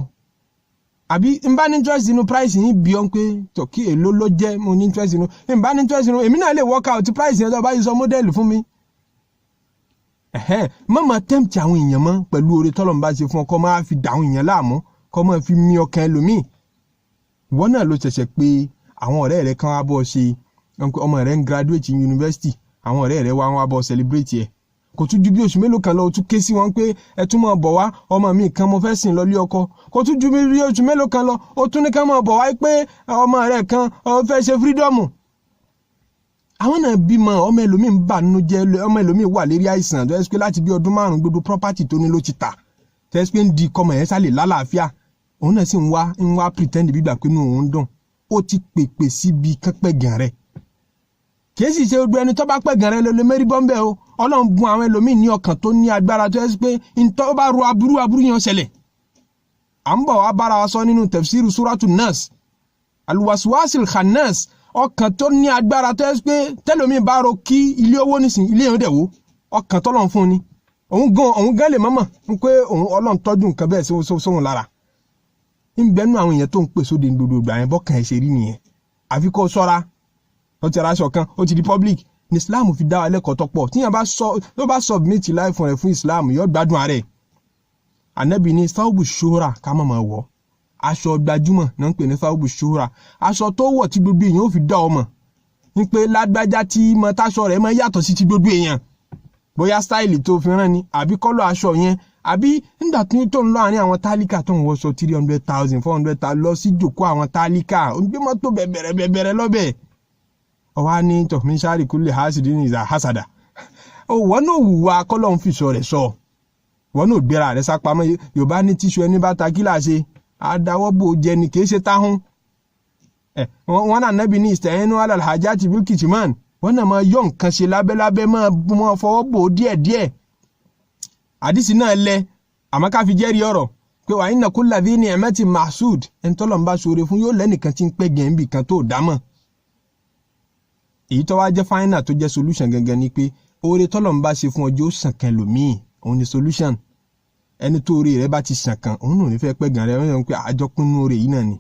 àbí n bá ní interest inú price yín bí ọ́n pé tọ́kí èlò ló jẹ́ mo ní interest inú n bá ní interest inú èmi náà lè work out price yẹn tó bá yí sọ model fún mi. mọ́mọ́ tempt àwọn èèyàn mọ́ pẹ̀lú oore tọ́lọ́run bá ṣe fún ọ kọ́ máa fi dà àwọn èèyàn láàmú kọ́ máa fi mí ọkàn ẹlòmíì. ìwọ náà ló ṣẹ̀ṣẹ̀ pé àwọn ọ̀rẹ́ rẹ kan wá bọ́ ṣe ọmọ rẹ ń graduate university àwọn ọ̀rẹ́ rẹ wá bọ́ celebrate ẹ̀ kò tún ju bí oṣù mélòó kan lọ o tún ké sí wọn pé ẹ tún máa bọ̀ wá ọmọ mi kan mo fẹ́ sìn lọ lé ọkọ kò tún ju bí oṣù mélòó kan lọ o tún ní ká máa bọ̀ wá pé ọmọ rẹ̀ kan ó fẹ́ ṣe freedom. àwọn náà bímọ ọmọ ẹlòmíì ń bà nínú jẹ́ ọmọ ẹlòmíì wà lérí àìsàn tó ẹ́ pé láti bí ọdún 5 gbogbo property tó ní ló ti tà tó ẹ́ pé ń di kọmọ yẹn sálè lálàáfíà òun náà sì ń wá pretend bígbà pé inú òun dùn ó ti pèpè síbi kápẹ́gàn rẹ̀ kì í sì ṣe gbogbo ẹni tó bá pẹ̀gàn rẹ̀ lè mérí bọ́m̀bẹ́ o ọlọ́run bùn àwọn ẹlòmíì ní ọkàn tó ní agbára tó ẹ́ pé ntọ́ bá ro aburú yẹn ṣẹlẹ̀ à ń bọ̀ wá bára wa sọ nínú tafsiru suratu nas alwaswasil khannas ọkàn tó ní agbára tó ẹ́ pé tẹ́lòmíì bá ro kí ilé owó nísìn ilé yẹn dẹ̀ wó ọkàn tọ́lọ́run fún ni òun gan lè mọ́mọ́ pé òun ọlọ́run tọ́jú nǹkan bẹ́ẹ̀ sóhun lára ń bẹ́nu àwọn èèyàn tó ń pè sóde gbogbo ìgbà yẹn bọ́kàn ẹ̀ ṣe rí nìyẹn àfi kó sọ́ra ó ti ra aṣọ kan ó ti di public ní Islam fi dá wa lẹ́kọ̀ọ́ tọ́pọ̀ tíyàn bá submit life rẹ̀ fún Islam yóò gbádùn ààrẹ Ànábì ní sáwùbù ṣóhóra ká má máa wọ̀ aṣọ gbajúmọ̀ náà ń pè ní sáwùbù ṣóhóra aṣọ tó wọ̀ tí gbogbo èèyàn ó fi dá ọmọ ní pé lágbájá tí mọ́táṣọ rẹ̀ máa yàtọ̀ sí ti gbogbo èèyàn bóyá stáìlì tó fi rán ni àbí kọ́lọ̀ aṣọ yẹn àbí nígbà tí tó ń lọ àárín àwọn tálíkà tó ń wọṣọ 300,000 400,000 lọ sí jòkó àwọn tálíkà ó ń gbé mọ́tò bẹ̀bẹ̀rẹ̀ lọ́bẹ̀ ọwá ní tọ̀fíńsárì kúlẹ̀ hásìdí ní ìzà hásàdà wọ́n náà wùwà kọ́lọ̀ ń fìṣọ rẹ̀ sọ wọ́n náà gbéra rẹ̀ sápamọ́ Yorùbá ní tíṣu ẹni bá ta kílà ṣe àdáwọ́bò jẹ ni kì í ṣe táhún wọ́n náà nẹ́bi ní ìsẹ̀yìnú alàlhájá ti bí kìtìmán wọ́n náà máa yọ nǹkan ṣe lábẹ́lábẹ́ máa fọwọ́ bò díẹ̀díẹ̀ àdìsí náà lẹ àmọ́ ká fi jẹ́rìí ọ̀rọ̀ pé wa inna kulla dhi ni'matin mahsud ẹni tọ́lọ̀ ń bá ṣoore fún yóò lẹ́nìkan tí ń pẹ́ gẹ̀ẹ́bì kan tó dámọ̀. èyí tó wá jẹ́ final tó jẹ́ solution gangan ni pé oore tọ́lọ̀ ń bá ṣe fún ọjọ́ sàn kan lòmíì òun ni solution. ẹni tó oore rẹ bá ti sàn kan òun náà ní fẹ́ pẹ́ gan rẹ wọ́n yàn pé àjọpín oore yìí náà ni.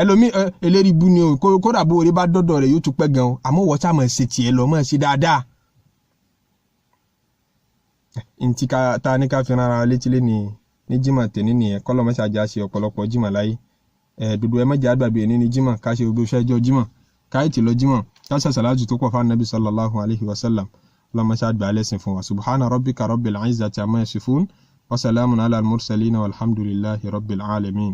ẹlòmíì eléri bu ni o kódà bó oore bá dọ́dọ̀ rẹ̀ yóò tún pẹ́ gan o àmọ́ wọ́n sá máa ṣe tiẹ̀ lọ máa ṣe dáadáa. ntí ta ní ká fi rárá létí lé ní jimá tèmi nìyẹn kọ́lọ́ mẹ́sàájà ṣe ọ̀pọ̀lọpọ̀ jimá láyé dúdú ẹ mẹ́jà àgbàgbé ní jimá ká ṣe gbogbo iṣẹ́ ẹjọ́ jimá káyìtì lọ jimá ká ṣe sàlájù tó pọ̀ fún anabi sallallahu alayhi wa sallam ọlọ́mọṣẹ́ àgbà lẹ́sìn fún wa subhana rabbika rabbil izzati amma yasifun wa salamun ala al-mursalin walhamdulillahi rabbil alamin.